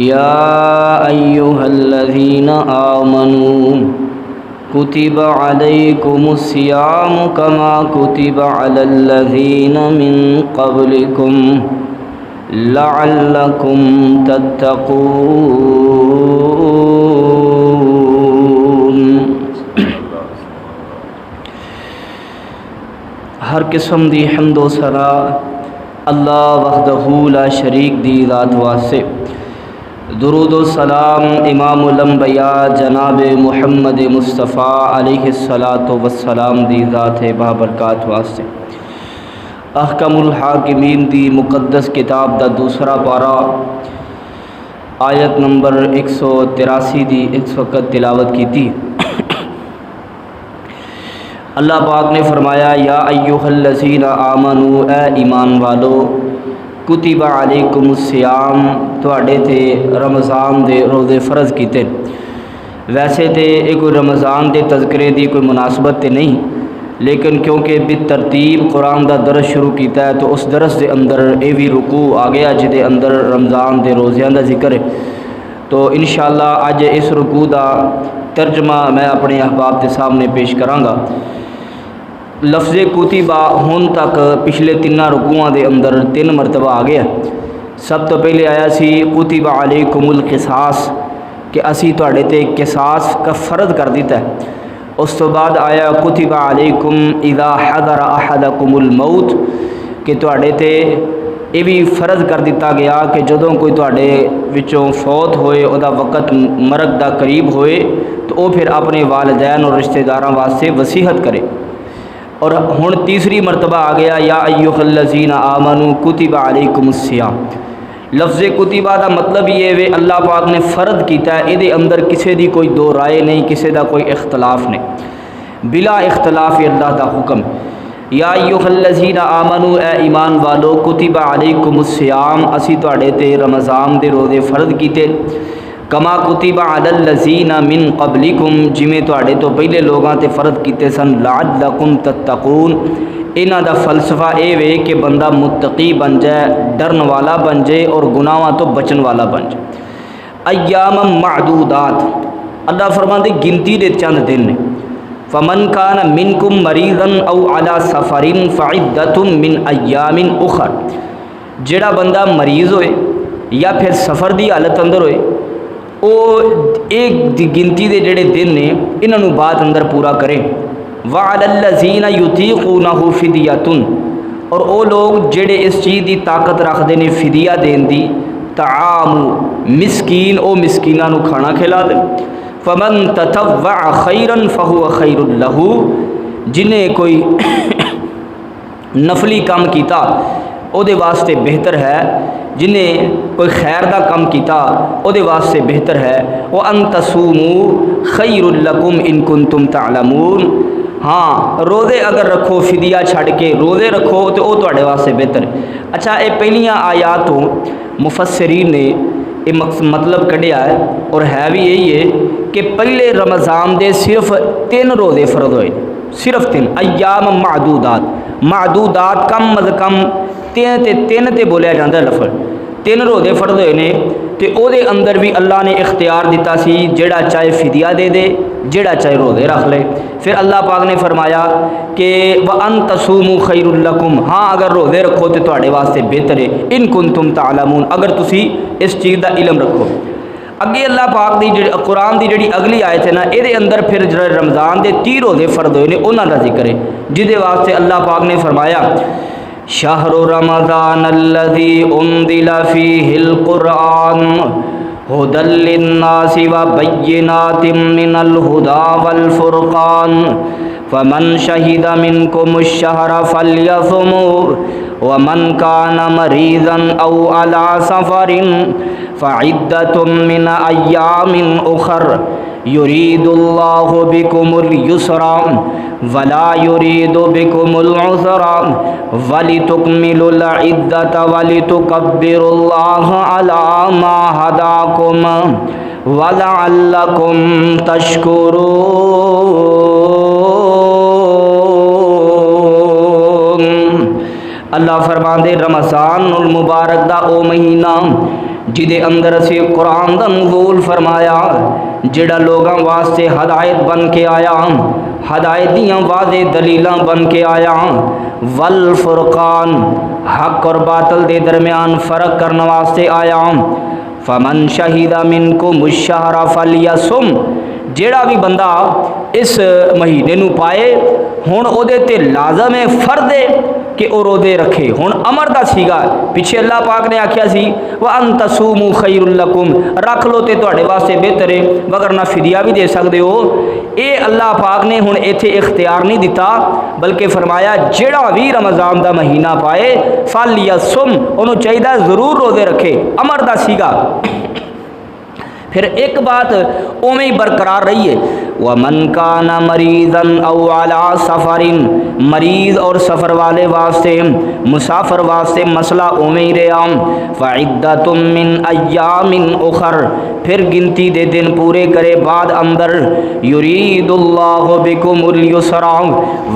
या अय्युहल्लज़ीना आमनू कुतिबा अलैकुमुस्सियाम कमा कुतिबा अलल्लज़ीना मिन क़ब्लिकुम लअल्लकुम तत्तक़ून। हर किस्म दी हम्दो सना अल्लाह वहदहू ला शरीक दी ज़ात वास्ते। दुरूद व सलाम इमामुल अंबिया जनाब मुहम्मद मुस्तफ़ा अलैहिस्सलातु वस्सलाम दी ज़ात बाबरकात वास्ते। अहकमुल हाकिमीन दी मुक़द्दस किताब दा दूसरा पारा आयत नंबर 183 दी इस वक्त तिलावत की थी। अल्लाह पाक ने फरमाया या अय्युहल्लज़ीना आमनू ए ईमान वालो कुतिबा अलैकुमुस्सियाम तुहाडे ते रमज़ान दे रोज़े फ़र्ज़ कीते। वैसे तो ये कोई रमज़ान के तज़किरे की कोई मुनासबत तो नहीं, लेकिन क्योंकि बेतरतीब कुरान का दरस शुरू किया है तो उस दरस के अंदर ये भी रुकू आ गया जिदे अंदर रमज़ान के रोज़ियां का जिक्र है। तो इंशाअल्लाह अज इस रुकू का तर्जमा मैं अपने अहबाब के सामने पेश कराँगा। लफ्ज़े कुतिबा हुण तक पिछले तिना रुकूआं के अंदर 3 मरतबा आ गया। सब तो पहले आया सी कुतिबा अलैकुमुल क़िसास कि असी तुहाडे ते क़िसास का फ़र्ज़ कर दिता है। उस तो बाद आया कुतिबा अलैकुम इज़ा हज़र अहदकुमुल मौत कि तुहाडे ते ये भी फ़र्ज़ कर दिता गया कि जदों कोई तुहाडे विचों फौत होए उहदा वक़्त मरग दा करीब होए तो वह फिर अपने वालिदैन और रिश्तेदारां वास्ते वसीहत करे। और हुण तीसरी मरतबा आ गया या अय्युहल्लज़ीना आमनू कुतिबा अलैकुमुस्सियाम। लफ्ज़े कुतिबा का मतलब ये वे अल्लाह पाक ने फ़र्द किया है, ये अंदर किसी की कोई दो राय नहीं, किसी का कोई इख्तलाफ नहीं, बिला इख्तलाफ अल्लाह का हुक्म। या अय्युहल्लज़ीना आमनू ए ईमान वालो कुतिबा अलैकुमुस्सियाम असी तुहाडे ते रमज़ान दे रोज़े फ़र्द कीते कमा कुतिबा अलल्लज़ीना मिन क़ब्लिकुम जिमें तुहाडे तो पहले लोगों ते फ़र्द कीते सन लअल्लकुम तत्तक़ून। इन्हां दा फ़लसफ़ा ये वे कि बंदा मुत्तकी बन जाए, डरन वाला बन जाए और गुनाहों तो बचन वाला बन जाए। अय्यामम मादूदात अल्लाह फरमाते गिनती दे चंद दिन ने। फ़मन कान मिनकुम मरीज़न औ अला सफ़रिन फ़इद्दतुम मिन अय्यामिन उख़र। जेड़ा बंदा मरीज़ होए या फिर सफ़र की हालत अंदर होए वो एक गिनती के जोड़े दिन ने इन्हों बाद अंदर पूरा करें। वअलल्लज़ीना युतीक़ूनहु फ़िदियतुन और वो लोग जेड़े इस चीज़ की ताकत रखते हैं फिदिया देन दी ताआमु मिस्कीन ओ मिस्कीनां नूं खाना खिला दें। फ़मन ततव्वअ खैरन फ़हुव खैरुल लहू जिन्हें कोई नफली काम किया ਉਹਦੇ वास्ते बेहतर है, जिन्हें कोई खैर का काम किया ਉਹਦੇ वास्ते बेहतर है। वह अन तसूमू खैरुल लकुम इन कुंतुम तालमून। हाँ रोज़े अगर रखो फिदिया छड़ के रोज़े रखो तो वह तुहाडे वास्ते बेहतर है। अच्छा ये पहलियां आयातों मुफस्सिरीन ने ये मतलब कढ़िया है और है भी यही है कि पहले रमज़ान दे सिर्फ 3 रोज़े फ़र्ज़ होए, सिर्फ 3 अय्याम मादूदात। मादूदात कम अज़ कम 3 ते बोलिया जाता लफज 3 रोज़े फ़र्ज़ होए ने तो ਉਹਦੇ अंदर भी अल्लाह ने इख्तियार दिता सी जेड़ा चाहे फिदिया दे दे, जेड़ा चाहे रोज़े रख ले। फिर अल्लाह पाक ने फरमाया कि व अन तसूमू खैरुल लकुम, हाँ अगर रोज़े रखो तो तुहाडे वास्ते बेहतर है। इन कुंतुम तालमून अगर तुसी इस चीज़ का इलम रखो। अगे अल्लाह पाक दी कुरान की जी अगली आयत है ना ये अंदर फिर जो रमज़ान के 30 रोज़े फ़र्ज़ होए ने उन्हां दा जिक्र है जिहदे वास्ते अल्लाह पाक ने फरमाया शहरु रमज़ान अल्लज़ी उन्ज़िला फ़ीहिल क़ुरआन हुदल लिन्नासि व बय्यिनातिम मिनल हुदा वल फ़ुरक़ान फ़मन शहिदा मिनकुमुश शहरा फ़ल्यसुमु व मन कान मरीज़न औ अला सफ़रिन फ़इद्दतुम मिन अय्यामिन उख़र युरीदुल्लाहु बिकुमुल युस्रा वला युरीदु बिकुमुल उसरा वलितुकमिलुल इद्दत वलितुकब्बिरुल्लाह अला मा हदाकुम वलअल्लकुम तशकुरून। अल्लाह फरमांदे रमज़ानुल मुबारक दा ओ महीना जिदे अंदर असी कुरान दा नुज़ूल फरमाया, जिहड़ा लोगां वास्ते हदायत बन के आया, हदायत दियां वाज़े दलीलां बन के आया। वल फुरकान, हक और बातल दे दरमियान फ़र्क करने वास्ते आया। फमन शहीदा मिनकुम शहरा फलियसुम, जेड़ा भी बंदा इस महीने नू पाए हुण ओदे ते लाजम है, फर्द है कि वो रोज़े रखे। हुण अमर दा सीगा, पिछे अल्लाह पाक ने आख्या सी व अन तसूमू खैरुल लकुम, रख लो तो तुहाडे वास्ते बेहतर है, वगरना फिदिया भी दे सकते हो। ये अल्लाह पाक ने हुण इत्थे इख्तियार नहीं दिता, बल्कि फरमाया जेड़ा भी रमज़ान दा महीना पाए फलियसुम, उन्होंने चाहिए ज़रूर रोज़े रखे, अमर दा सीगा। फिर एक बात उमें ही बरकरार रही है, व मन काना मरीज़न औ अला सफ़रिन, मरीज़ और सफ़र वाले वास्ते, मुसाफिर वास्ते मसला उमें ही रहा। फ़इद्दतुम मिन अय्यामिन उखर, फिर गिनती दे दिन पूरे करे बाद अंदर। युरीदुल्लाहु बिकुमुल युसरा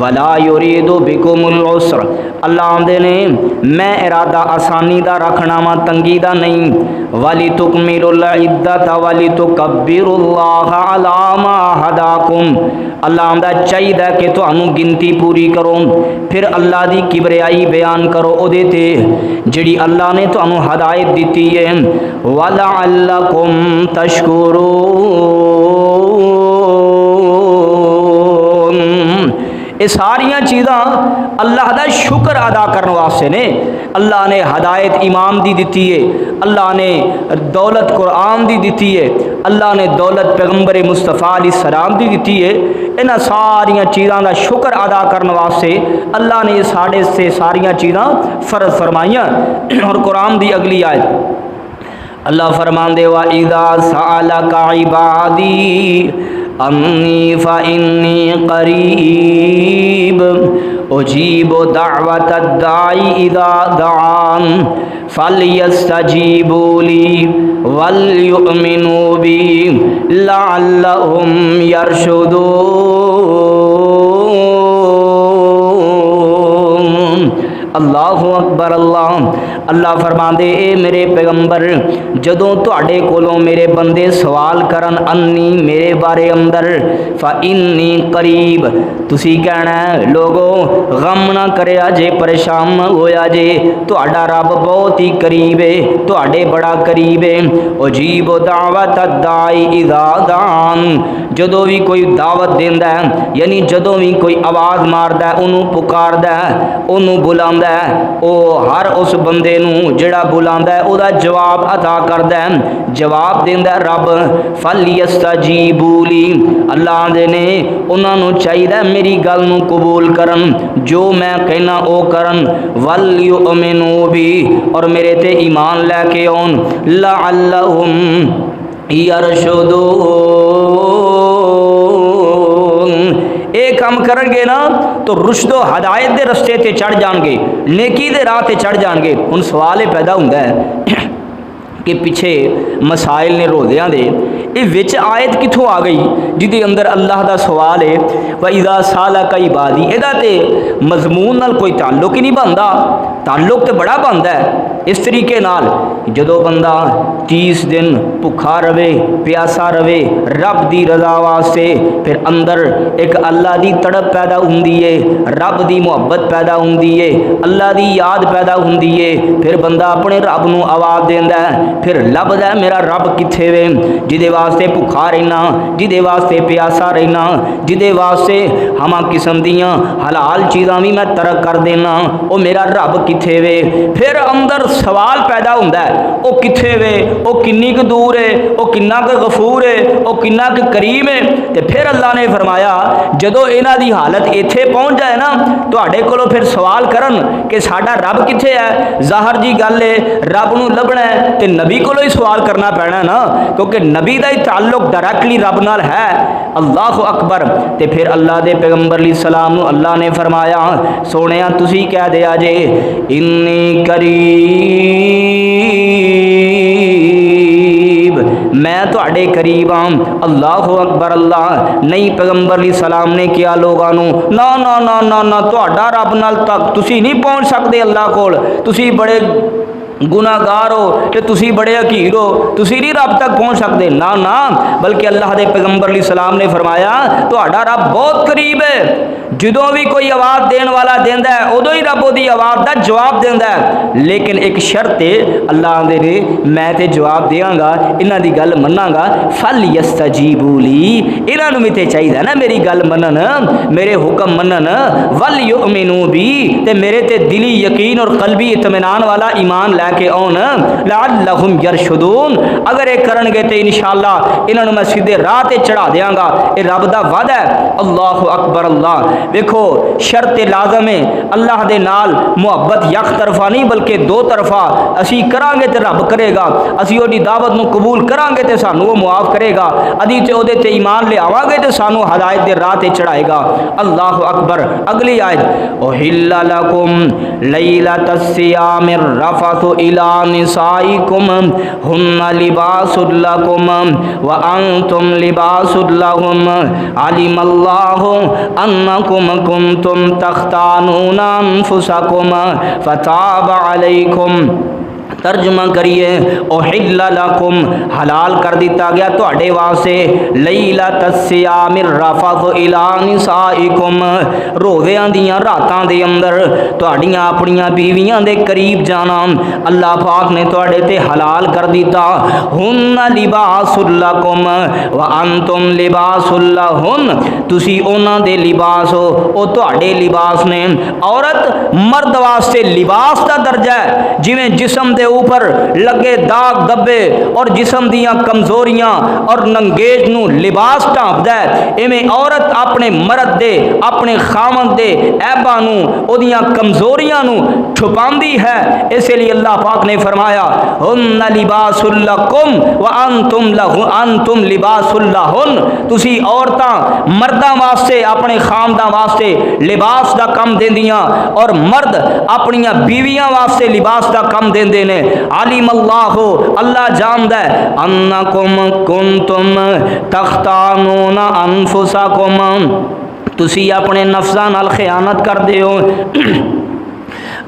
वला युरीदु बिकुमुल उस्र, अल्लाह आंदे ने मैं इरादा आसानी दा रखना वा, तंगी दा नहीं। वली तुकमिलुल इद्दत वली तुकब्बिरुल्लाह अला मा हदाकुम, अल्लाह आंदा चाहिए कि तुहानू गिनती पूरी करो, फिर अल्लाह दी किबरियाई बयान करो ओदे ते जिहड़ी अल्लाह ने तुहानू हदायत दी है। वलअल्लकुम तशकुरून, ये सारिया चीज़ां अल्लाह का शुक्र अदा करने वास्ते ने। अल्लाह ने हदायत इमाम दी दी है, अल्लाह ने दौलत कुरान दी दी है, अल्लाह ने दौलत पैगंबर मुस्तफ़ा अलैहिस्सलाम दी दी है। इन्हां सारिया चीज़ों का शुक्र अदा करने वास्ते अल्लाह ने साढ़े से सारिया चीज़ां फ़र्ज फरमाइयां। और कुरान की अगली आयत अल्लाह फरमांदे व इज़ा सअलका इबादी अन्नी फ़इन्नी क़रीब उजीबु दाअवतद दाई इज़ा दआन फलयस्तजीबू ली वलयुमिनू बी लअल्लहुम यरशुदून। अल्लाहु अकबर। अल्लाह फरमांदे ए मेरे पैगंबर, जदों तुहाडे कोलों मेरे बंदे सवाल करन अन्नी, मेरे बारे अंदर, फ़इन्नी करीब, तुसी कहना लोगो गम ना करया जे, परेशान होया जे, तुहाडा रब बहुत ही करीब है, तुहाडे बड़ा करीब है। उजीब दावत दाई इज़ा दान, जदों भी कोई दावत देंदा है, यानी जदों भी कोई आवाज़ मारदा है, उन्होंने पुकारदा है, उन्होंने बुलांदा है, ओ हर उस बंदे नूं जिहड़ा बुलांदा है उहदा जवाब अदा करदा है, जवाब देंदा रब। फलयस्तजीबू ली, अल्लाह दे ने उन्हां नूं चाहिदा मेरी गल नूं कबूल करन, जो मैं कहना ओ करन। वलयुमिनू बी, और मेरे ते ईमान लैके आउन। लअल्लहुम यरशुदून, एक काम करनगे ना तो रुशदो हदायत के रस्ते ते चढ़ जाएंगे, नेकी दे राह ते चढ़ जाएंगे। हुण सवाल ये पैदा होंदा है कि पिछे मसाइल ने रोज़ियां दे, ये विच आयत कित्थों आ गई जिहदे अंदर अल्लाह दा सवाल है व इज़ा सालका इबादी, इहदा ते मजमून नाल कोई ताल्लुक ही नहीं बनता। ताल्लुक तो बड़ा बनता है इस तरीके नाल, जदों बंदा 30 दिन भुखा रवे, प्यासा रवे रब दी रज़ा वास्ते, फिर अंदर एक अल्लाह दी तड़प पैदा हुंदी है, रब दी मुहब्बत पैदा हुंदी है, अल्लाह दी याद पैदा हुंदी है। फिर बंदा अपने रब नूं आवाज़ देंदा है, फिर लभदा है मेरा रब कित्थे वे, जिहदे वास्ते भुखा रहना, जिहदे वास्ते प्यासा रहना, जिहदे वास्ते हमा किस्म दियां हलाल चीज़ां भी मैं तरक कर देना, वो मेरा रब कित्थे वे। फिर अंदर सवाल पैदा होंदा है वो कित्थे वे, वो किन्नी क दूर है, वो किन्ना क गफूर है, वो किन्ना क करीम है। तो फिर अल्लाह ने फरमाया जदों इन्हां दी हालत इत्थे पहुँच जाए ना, तुहाडे कोलों फिर सवाल करन कि साडा रब कित्थे है, ज़ाहिर जी गल है रब नूं लभना है तो नबी कोलों ही सवाल करना पैना ना, क्योंकि नबी दा ही ताल्लुक डायरैक्टली रब नाल है। अल्लाह अकबर। तो फिर अल्लाह दे पैगंबर अलैहि सलाम नूं अल्लाह ने फरमाया सोनिया तुसी कह दिया जे इन्नी करीब, मैं तुहाडे करीब आं। अल्लाहु अकबर। अल्लाह नहीं पैगंबर अली सलाम ने किया लोगों नू, ना ना ना ना ना तुहाडा रब नाल तक तुसी नहीं पहुँच सकते अल्लाह कोल, तुसी बड़े गुनाहगार हो कि तुसी बड़े हकीर हो, तुसी नहीं रब तक पहुँच सकते। ना ना, बल्कि अल्लाह के पैगंबर अली सलाम ने फरमाया तुहाडा रब बहुत करीब है। जो भी कोई आवाज़ देने वाला देंदा है उदों ही रब उहदी आवाज़ का जवाब देंदा है, लेकिन एक शर्त है, अल्लाह आंदे ने मैं तो जवाब देंगा, इन्हां दी गल मन्नांगा। फल यस्तजीबू ली, इन्हां नूं भी ते चाहिए ना मेरी गल मनन, मेरे हुक्म मनन। वल युमिनू भी, ते मेरे ते दिली यकीन और कल्बी इत्मीनान वाला ईमान लैके आउन। लअल्लहुम यरशुदून, अगर ये करनगे तो इंशाअल्लाह इन्हां नूं मैं सीधे राह ते चढ़ा देंगा। ये रब दा वादा है। अल्लाहु अकबर। अल्लाह देखो शर्त लाजम है अल्लाह दे नाल मुहब्बत यक तरफा नहीं बल्कि दो तरफा। असी करांगे तो रब करेगा, असी ओदी दावत नूं कबूल करांगे तो सानू वो मुआफ करेगा, अदी ते ओदे ते ईमान ले आवांगे तो सानू हदायत दे राह ते चढ़ाएगा। अल्लाह अकबर। अगली आयत, उहिल्ला लकुम लैलतस सियामिर रफसु इला निसाइकुम हुन्ना लिबासुल लकुम व अंतुम लिबासुल लहुम अलिमल्लाहु अन्नकुम कुंतुम तख्तानूना अनफुसकुम फताब अलैकुम। तर्जुमा करिए, उहिल्ला लकुम हलाल कर दिता गया तुहाडे वास्ते, लैलतस सियामिर रफसु इला निसाइकुम रोज़ियां दियां रातां दे अंदर तुहाडियां अपनियां बीवियां दे करीब जाना अल्लाह पाक ने तुहाडे ते हलाल कर दिता। हुन्ना लिबासुल लकुम व अंतुम लिबासुल लहुन, तुसी उन्हां दे लिबास हो ओ तुहाडे लिबास ने। औरत मर्द वास्ते लिबास का दर्जा है, जिवें जिस्म दे ऊपर लगे दाग धब्बे और जिस्म दियां कमजोरियां और नंगेज नू लिबास ढांपदा है, इवें औरत अपने मर्द दे अपने खामद दे ऐबा नू ओदियां कमजोरियां नू छुपांदी है। इसलिए अल्लाह पाक ने फरमाया हुन्ना लिबासुल लकुम व अंतुम लिबासुल लहुन, तुसी औरतां मर्दां वास्ते अपने खामदां वास्ते लिबास दा कम देंदियां और मर्द अपनियां बीवियां वास्ते लिबास दा कम देंदे ने। आलिम अल्लाहु, अल्लाह जानदा है, अन्नकुम कुंतुम तख्तानूना अनफुसकुम, तुसी अपने नफ्सां नाल खयानत करदे हो।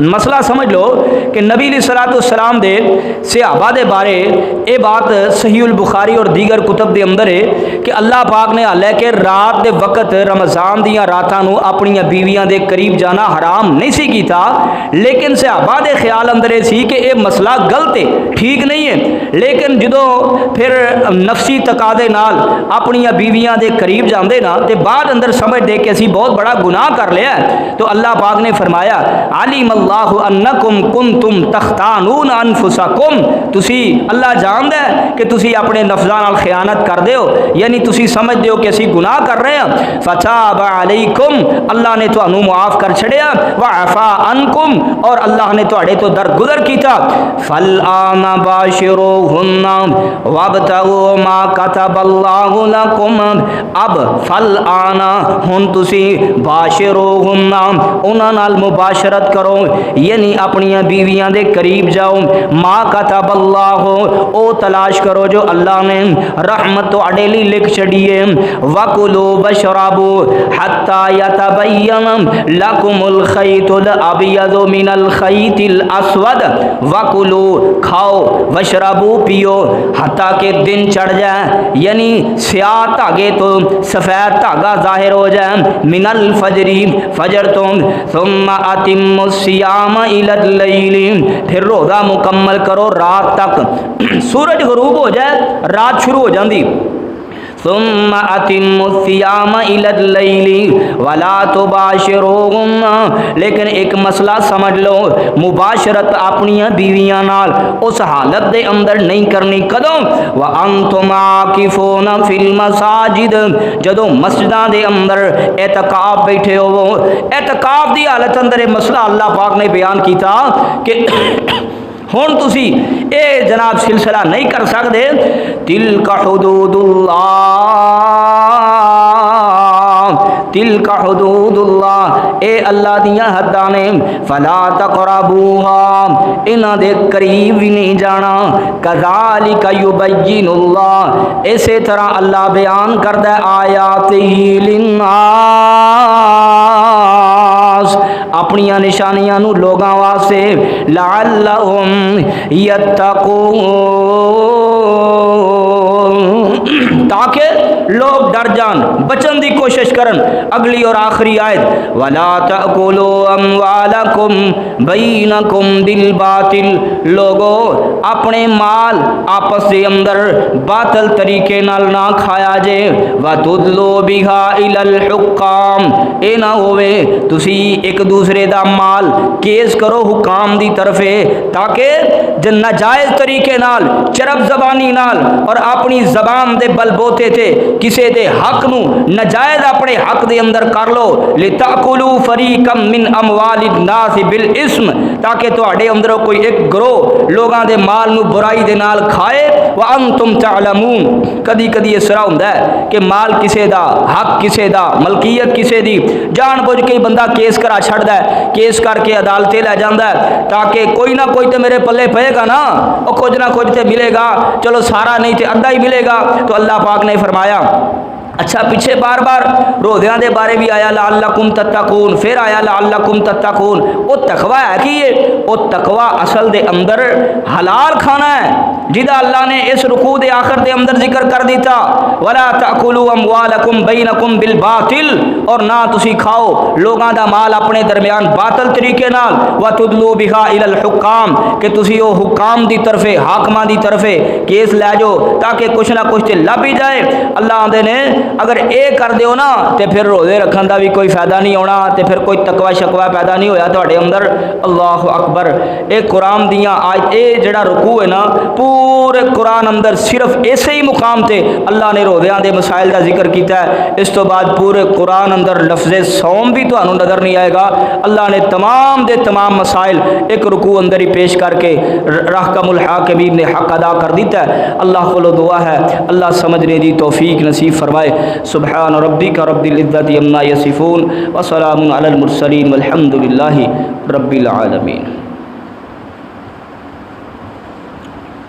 मसला समझ लो कि नबी अलैहिस्सलाम दे सहाबा दे बारे ये बात सहीहुल बुखारी और दीगर कुतब दे अंदर है कि अल्लाह पाक ने हाले कि रात दे वक्त रमज़ान दियां रातां नूं अपनियां बीवियां दे करीब जाना हराम नहीं सी कीता, लेकिन सहाबा दे ख्याल अंदर ये सी कि यह मसला गलत है, ठीक नहीं है। लेकिन जदों फिर नफसी तकादे नाल अपनियां बीवियां दे करीब जाते ना तो बाद अंदर समझते कि असी बहुत बड़ा गुनाह कर लिया, तो अल्लाह पाक ने फरमाया आलिम अल्लाहु अन्नकुम कुंतुम तख्तानून अनफुसकुम, तुसी अल्लाह जानदा है कि तुसी अपने नफ्सां नाल खयानत करदे हो, यानी तुसी समझदे हो कि असी गुनाह कर रहे हैं। फताबा अलैकुम, अल्लाह ने तुहानू मुआफ कर छड़िया। व अफा अनकुम, और अल्लाह ने तुहाडे तो दरगुजर कीता। फल आना बाशिरूहुन्ना वबतगू मा कतबल्लाहु लकुम, अब फल आना हुन तुसी बाशिरूहुन्ना उन्हां नाल मुबाशरत करो, यानी अपनियां बीवियां दे करीब जाओ। माँ कतबल्लाहु, ओ तलाश करो जो अल्लाह ने रहमत तुहाडे लई लिख छड़ी है। वकुलू वशरबू हत्ता यतबय्यन लकुमुल खैतुल अबयदु मिनल खैतिल अस्वद, वकुलू खाओ, वशरबू पियो, हत्ता के दिन चढ़ जाए, यानी स्याह धागे तो सफ़ेद धागा जाहिर हो जाए, मिनल फजरी, फजर तो, सुम्मा अतिम्मु सियाम इलल लैली, फिर रोज़ा मुकम्मल करो रात तक। सूरज गरूब हो जाए रात शुरू हो जाती। सुम्मा अतिम्मु सियाम इलल लैली वला तुबाशिरूहुन्ना, लेकिन एक मसला समझ लो, मुबाशरत अपनियां बीवियां नाल उस हालत दे अंदर नहीं करनी कदों, व अंतुम आकिफूना फिल मसाजिद, जदों मस्जिदां दे अंदर एतकाफ बैठे हो। एतकाफ दी हालत अंदर ये मसला अल्लाह पाक ने बयान किया कि हुण तुसी ये जनाब सिलसिला नहीं कर सकते। तिलका हुदूदुल्लाह, तिलका हुदूदुल्लाह, ए अल्लाह दियां हद्दां ने, फला तक़रबूहा, इन्हां दे करीब भी नहीं जाना। कज़ालिका युबय्यिनुल्लाह, इसे तरह अल्लाह बयान करदा आयातिही लिन्नास, अपनियां निशानियां नू लोगां वास्ते, लअल्लहुम यत्तकून, ताकि लोग डर जान, बचन की कोशिश करन। अगली और आखिरी आयत, वला तअकुलू अमवालकुम बैनकुम बिल बातिल, लोगो अपने माल आपस के अंदर बातिल तरीके नाल ना खाया जे। व तुदलू बिहा इलल हुक्काम, ए ना होवे तुसी एक दूसरे दा माल केस करो हुकाम दी तरफे, ताकि नाजायज तरीके नाल, चरब जबानी नाल और अपनी जबान दे बलबोते थे किसी दे हक नू नाजायज अपने हक दे अंदर कर लो। लिताकुलू फरीकम मिन अमवालिन नास बिल इस्म, ताकि तुहाडे अंदरों कोई एक ग्रोह लोगां दे माल नू बुराई दे नाल खाए। व अंतुम तअलमून, कदी कदी इस तरह हुंदा है कि माल किसे दा, हक किसे दा, मलकीयत किसे दी, जान बुझ के बंदा केस करा छड़दा है, केस करके अदालते लै जांदा है, ताकि कोई ना कोई तो मेरे पल्ले पेगा ना, और कुछ ना कुछ तो मिलेगा, चलो सारा नहीं तो अद्धा ही मिलेगा। तो अल्लाह पाक ने फरमाया, अच्छा पीछे बार बार रोज़ियां दे बारे भी आया लअल्लकुम तत्तकून, फिर आया लअल्लकुम तत्तकून। वो तकवा है कि ये वो तकवा असल दे अंदर हलाल खाना है, जिदा अल्लाह ने इस रुकू दे आखिर दे अंदर जिक्र कर दिता, वला तअकुलू अमवालकुम बैनकुम बिल बातिल, और ना तुसी खाओ लोगां दा माल अपने दरमियान बातिल तरीके नाल। व तुदलू बिहा इलल हुक्काम, कि तुसी वो हुक्काम दी तरफे, हाकमां दी तरफे केस लै जाओ, ताकि कुछ ना कुछ तो लभ ही जाए। अल्लाह आंदे ने अगर ये कर दियो ना तो फिर रोज़े रखन का भी कोई फायदा नहीं होना, तो फिर कोई तकवा शकवा पैदा नहीं होया तुहाडे अंदर। अल्लाह अकबर। ये कुरान दियाँ आज ये जड़ा रुकू है ना, पूरे कुरान अंदर सिर्फ इसे ही मुकाम ते अल्लाह ने रोज़ियां दे मसाइल का जिक्र किया है। इस तो बाद पूरे कुरान अंदर लफ्ज़े सौम भी तुहानू नज़र नहीं आएगा। अल्लाह ने तमाम दे तमाम मसाइल एक रुकू अंदर ही पेश करके रहकमुल हाकिमीन ने हक अदा कर दिता है। अल्लाह को दुआ है अल्लाह समझने की तौफीक नसीब फरमाए। सुब्हान रब्बिका रब्बिल इज़्ज़ति अम्मा यसिफून व सलामुन अलल मुरसलीन वल्हम्दुलिल्लाहि रब्बिल आलमीन।